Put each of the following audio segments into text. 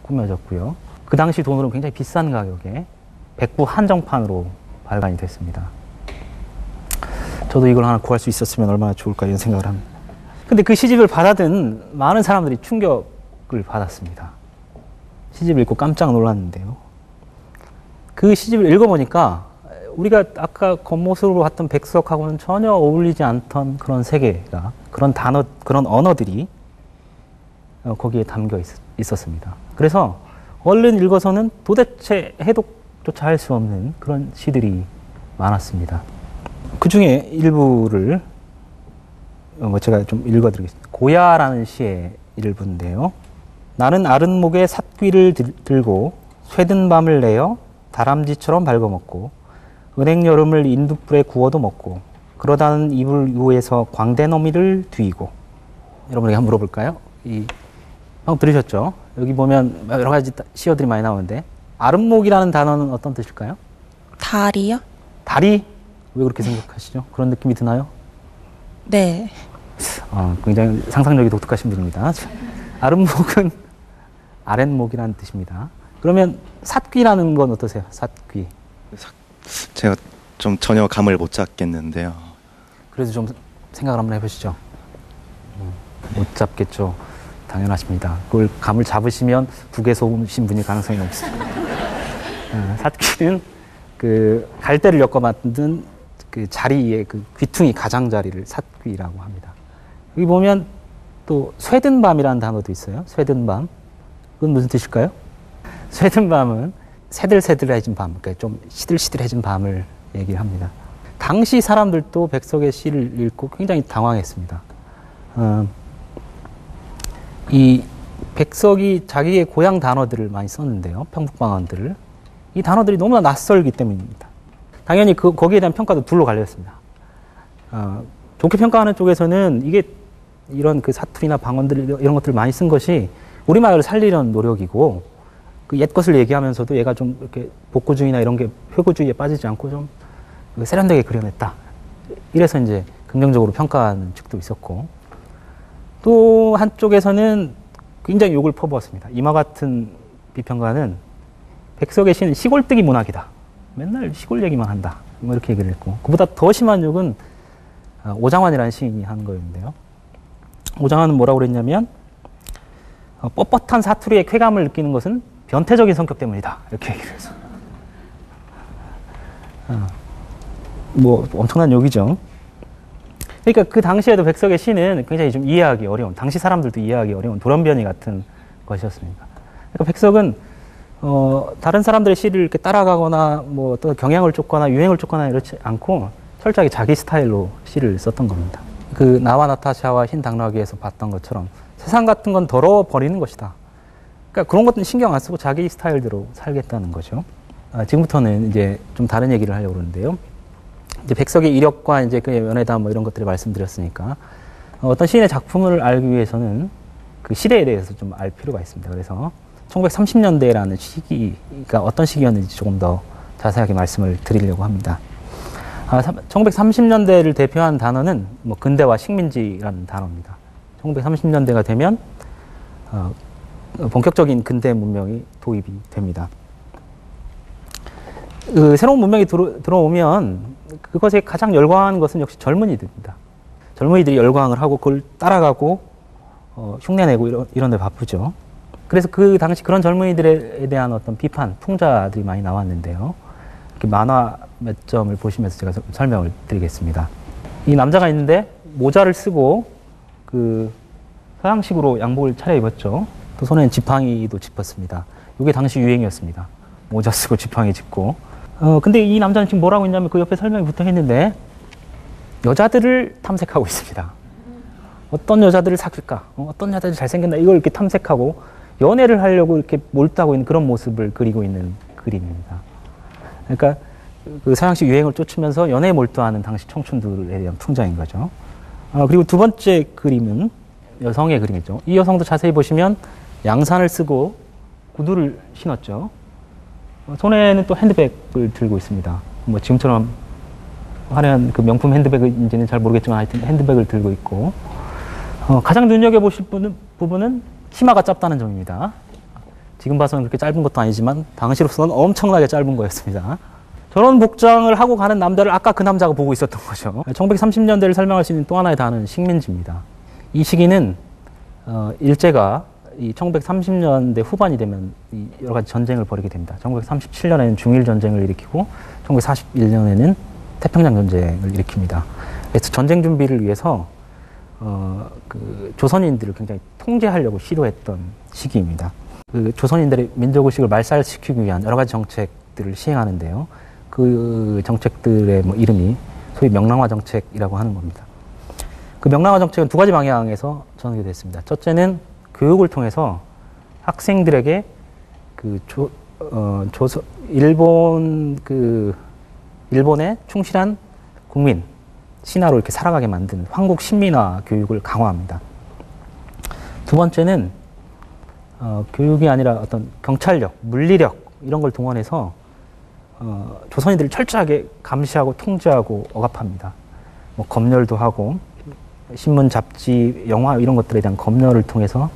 꾸며졌고요. 그 당시 돈으로 굉장히 비싼 가격에 백부 한정판으로 발간이 됐습니다. 저도 이걸 하나 구할 수 있었으면 얼마나 좋을까 이런 생각을 합니다. 근데 그 시집을 받아든 많은 사람들이 충격을 받았습니다. 시집을 읽고 깜짝 놀랐는데요. 그 시집을 읽어보니까 우리가 아까 겉모습으로 봤던 백석하고는 전혀 어울리지 않던 그런 세계가, 그런 단어, 그런 언어들이 거기에 담겨 있었습니다. 그래서 얼른 읽어서는 도대체 해독조차 할 수 없는 그런 시들이 많았습니다. 그 중에 일부를 제가 좀 읽어드리겠습니다. 고야라는 시의 일부인데요. 나는 아랫목에 삿귀를 들고 쇠든 밤을 내어 다람쥐처럼 밟아먹고 은행 여름을 인두불에 구워도 먹고 그러다는 이불 위에서 광대너미를 뒤이고. 여러분에게 한번 물어볼까요? 방금 들으셨죠? 여기 보면 여러 가지 시어들이 많이 나오는데 아랫목이라는 단어는 어떤 뜻일까요? 다리요? 다리? 왜 그렇게 생각하시죠? 그런 느낌이 드나요? 네. 굉장히 상상력이 독특하신 분입니다. 아랫목은 아랫목이라는 뜻입니다. 그러면 삿귀라는 건 어떠세요? 삿귀. 제가 좀 전혀 감을 못 잡겠는데요. 그래도 좀 생각을 한번 해보시죠. 못 잡겠죠. 당연하십니다. 그걸 감을 잡으시면 북에서 오신 분일 가능성이 높습니다. 삿귀는 그 갈대를 엮어 만든 그 자리의 그 귀퉁이 가장자리를 삿귀라고 합니다. 여기 보면 또 쇠든 밤이라는 단어도 있어요. 쇠든 밤. 그건 무슨 뜻일까요? 쇠든 밤은 새들새들해진 밤, 그러니까 좀 시들시들해진 밤을 얘기를 합니다. 당시 사람들도 백석의 시를 읽고 굉장히 당황했습니다. 이 백석이 자기의 고향 단어들을 많이 썼는데요. 평북방언들을. 이 단어들이 너무나 낯설기 때문입니다. 당연히 거기에 대한 평가도 둘로 갈렸습니다. 좋게 평가하는 쪽에서는 이게 이런 그 사투리나 방언들 이런 것들을 많이 쓴 것이 우리말을 살리려는 노력이고 그 옛 것을 얘기하면서도 얘가 좀 이렇게 복고주의나 이런 게 회고주의에 빠지지 않고 좀 세련되게 그려냈다. 이래서 이제 긍정적으로 평가하는 측도 있었고 또 한쪽에서는 굉장히 욕을 퍼부었습니다. 이와 같은 비평가는 백석의 시는 시골뜨기 문학이다. 맨날 시골 얘기만 한다. 뭐 이렇게 얘기를 했고 그보다 더 심한 욕은 오장환이라는 시인이 한 거였는데요. 오장환은 뭐라고 그랬냐면 뻣뻣한 사투리의 쾌감을 느끼는 것은 변태적인 성격 때문이다. 이렇게 얘기를 했어. 뭐 엄청난 욕이죠. 그러니까 그 당시에도 백석의 시는 굉장히 좀 이해하기 어려운, 당시 사람들도 이해하기 어려운 돌연변이 같은 것이었습니다. 그러니까 백석은 다른 사람들의 시를 이렇게 따라가거나 뭐 어떤 경향을 쫓거나 유행을 쫓거나 이렇지 않고 철저하게 자기 스타일로 시를 썼던 겁니다. 그 나와 나타샤와 흰 당나귀에서 봤던 것처럼 세상 같은 건 더러워 버리는 것이다. 그러니까 그런 것들은 신경 안 쓰고 자기 스타일대로 살겠다는 거죠. 지금부터는 이제 좀 다른 얘기를 하려고 그러는데요. 이제 백석의 이력과 이제 그 연애담 뭐 이런 것들을 말씀드렸으니까 어떤 시인의 작품을 알기 위해서는 그 시대에 대해서 좀 알 필요가 있습니다. 그래서 1930년대라는 시기가 어떤 시기였는지 조금 더 자세하게 말씀을 드리려고 합니다. 1930년대를 대표하는 단어는 뭐 근대화 식민지라는 단어입니다. 1930년대가 되면 본격적인 근대 문명이 도입이 됩니다. 그 새로운 문명이 들어오면 그것에 가장 열광하는 것은 역시 젊은이들입니다. 젊은이들이 열광을 하고 그걸 따라가고 흉내내고 이런 데 바쁘죠. 그래서 그 당시 그런 젊은이들에 대한 어떤 비판, 풍자들이 많이 나왔는데요. 이렇게 만화 몇 점을 보시면서 제가 설명을 드리겠습니다. 이 남자가 있는데 모자를 쓰고 그 서양식으로 양복을 차려입었죠. 또 손에는 지팡이도 짚었습니다. 이게 당시 유행이었습니다. 모자 쓰고 지팡이 짚고. 근데 이 남자는 지금 뭐라고 했냐면 그 옆에 설명이 붙어 있는데 여자들을 탐색하고 있습니다. 어떤 여자들을 사귈까? 어떤 여자들이 잘생겼나? 이걸 이렇게 탐색하고 연애를 하려고 이렇게 몰두하고 있는 그런 모습을 그리고 있는 그림입니다. 그러니까 그 서양식 유행을 쫓으면서 연애에 몰두하는 당시 청춘들에 대한 풍자인 거죠. 그리고 두 번째 그림은 여성의 그림이죠. 이 여성도 자세히 보시면 양산을 쓰고 구두를 신었죠. 손에는 또 핸드백을 들고 있습니다. 뭐 지금처럼 화려한 그 명품 핸드백인지는 잘 모르겠지만 하여튼 핸드백을 들고 있고 가장 눈여겨보실 부분은 치마가 짧다는 점입니다. 지금 봐서는 그렇게 짧은 것도 아니지만 당시로서는 엄청나게 짧은 거였습니다. 저런 복장을 하고 가는 남자를 아까 그 남자가 보고 있었던 거죠. 1930년대를 설명할 수 있는 또 하나의 단어는 식민지입니다. 이 시기는 일제가 이 1930년대 후반이 되면 이 여러 가지 전쟁을 벌이게 됩니다. 1937년에는 중일 전쟁을 일으키고 1941년에는 태평양 전쟁을 일으킵니다. 그래서 전쟁 준비를 위해서 그 조선인들을 굉장히 통제하려고 시도했던 시기입니다. 그 조선인들의 민족의식을 말살시키기 위한 여러 가지 정책들을 시행하는데요. 그 정책들의 뭐 이름이 소위 명랑화 정책이라고 하는 겁니다. 그 명랑화 정책은 두 가지 방향에서 전개됐습니다. 첫째는 교육을 통해서 학생들에게 일본의 충실한 국민, 신하로 이렇게 살아가게 만드는 황국 신민화 교육을 강화합니다. 두 번째는 교육이 아니라 어떤 경찰력, 물리력 이런 걸 동원해서 조선인들을 철저하게 감시하고 통제하고 억압합니다. 뭐 검열도 하고 신문, 잡지, 영화 이런 것들에 대한 검열을 통해서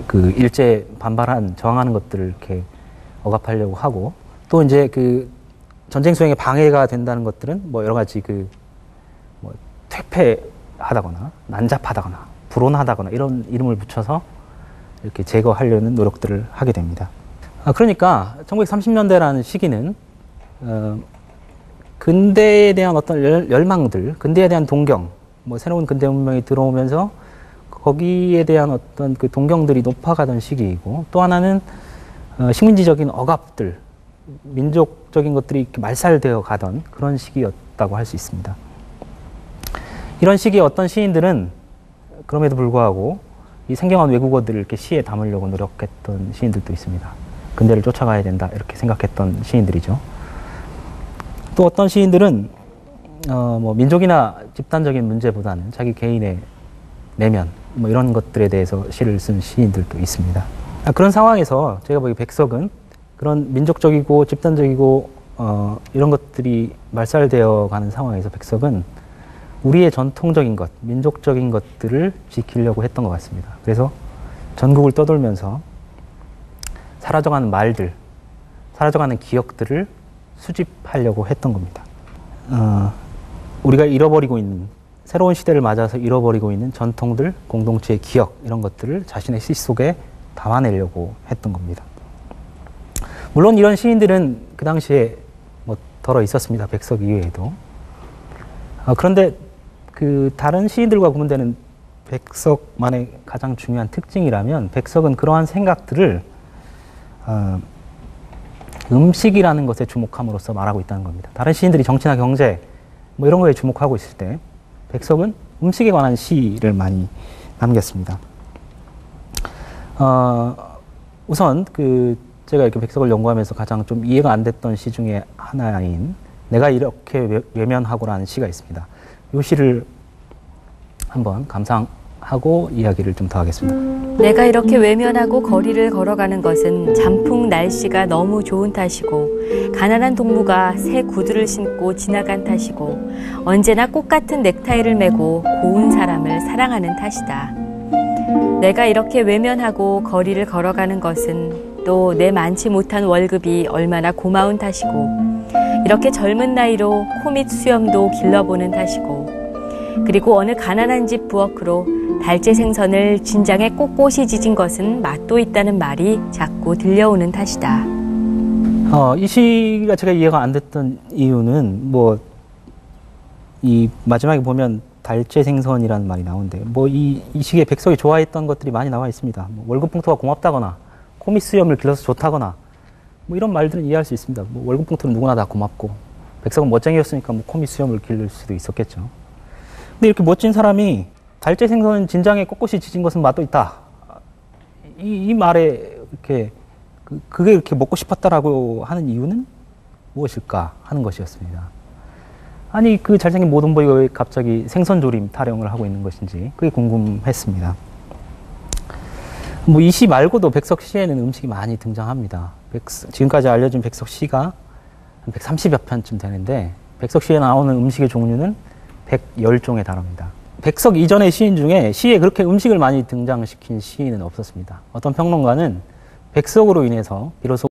그 일제 반발한 저항하는 것들을 이렇게 억압하려고 하고 또 이제 그 전쟁 수행에 방해가 된다는 것들은 뭐 여러 가지 뭐 퇴폐하다거나 난잡하다거나 불온하다거나 이런 이름을 붙여서 이렇게 제거하려는 노력들을 하게 됩니다. 그러니까 1930년대라는 시기는 근대에 대한 어떤 열망들, 근대에 대한 동경, 뭐 새로운 근대 문명이 들어오면서 거기에 대한 어떤 그 동경들이 높아가던 시기이고 또 하나는 식민지적인 억압들, 민족적인 것들이 이렇게 말살되어 가던 그런 시기였다고 할 수 있습니다. 이런 시기에 어떤 시인들은 그럼에도 불구하고 이 생경한 외국어들을 이렇게 시에 담으려고 노력했던 시인들도 있습니다. 근대를 쫓아가야 된다 이렇게 생각했던 시인들이죠. 또 어떤 시인들은 뭐 민족이나 집단적인 문제보다는 자기 개인의 내면 뭐 이런 것들에 대해서 시를 쓴 시인들도 있습니다. 그런 상황에서 제가 보기 백석은 그런 민족적이고 집단적이고 이런 것들이 말살되어 가는 상황에서 백석은 우리의 전통적인 것, 민족적인 것들을 지키려고 했던 것 같습니다. 그래서 전국을 떠돌면서 사라져가는 말들, 사라져가는 기억들을 수집하려고 했던 겁니다. 우리가 잃어버리고 있는, 새로운 시대를 맞아서 잃어버리고 있는 전통들, 공동체의 기억, 이런 것들을 자신의 시 속에 담아내려고 했던 겁니다. 물론 이런 시인들은 그 당시에 뭐 덜어 있었습니다. 백석 이외에도. 그런데 그 다른 시인들과 구분되는 백석만의 가장 중요한 특징이라면 백석은 그러한 생각들을 음식이라는 것에 주목함으로써 말하고 있다는 겁니다. 다른 시인들이 정치나 경제 뭐 이런 거에 주목하고 있을 때 백석은 음식에 관한 시를 많이 남겼습니다. 우선 제가 이렇게 백석을 연구하면서 가장 좀 이해가 안 됐던 시 중에 하나인 내가 이렇게 외면하고라는 시가 있습니다. 이 시를 한번 감상하고 이야기를 좀 더 하겠습니다. 내가 이렇게 외면하고 거리를 걸어가는 것은 잠풍 날씨가 너무 좋은 탓이고 가난한 동무가 새 구두를 신고 지나간 탓이고 언제나 꽃같은 넥타이를 메고 고운 사람을 사랑하는 탓이다. 내가 이렇게 외면하고 거리를 걸어가는 것은 또 내 많지 못한 월급이 얼마나 고마운 탓이고 이렇게 젊은 나이로 코 및 수염도 길러보는 탓이고 그리고 어느 가난한 집 부엌으로 달째 생선을 진장에 꼿꼿이 지진 것은 맛도 있다는 말이 자꾸 들려오는 탓이다. 이 시가 제가 이해가 안 됐던 이유는 이 마지막에 보면 달째 생선이라는 말이 나오는데 이 시기에 백석이 좋아했던 것들이 많이 나와 있습니다. 월급 봉투가 고맙다거나 코밑 수염을 길러서 좋다거나 이런 말들은 이해할 수 있습니다. 월급 봉투는 누구나 다 고맙고 백석은 멋쟁이였으니까 코밑 수염을 기를 수도 있었겠죠. 근데 이렇게 멋진 사람이 달째 생선은 진장에 꼿꼿이 지진 것은 맛도 있다. 이 말에 이렇게 그게 이렇게 먹고 싶었다라고 하는 이유는 무엇일까 하는 것이었습니다. 아니 그 잘생긴 모든보이가 왜 갑자기 생선조림 타령을 하고 있는 것인지 그게 궁금했습니다. 이 시 말고도 백석 시에는 음식이 많이 등장합니다. 지금까지 알려진 백석 시가 한 130여 편쯤 되는데 백석 시에 나오는 음식의 종류는 110종에 달합니다. 백석 이전의 시인 중에 시에 그렇게 음식을 많이 등장시킨 시인은 없었습니다. 어떤 평론가는 백석으로 인해서 비로소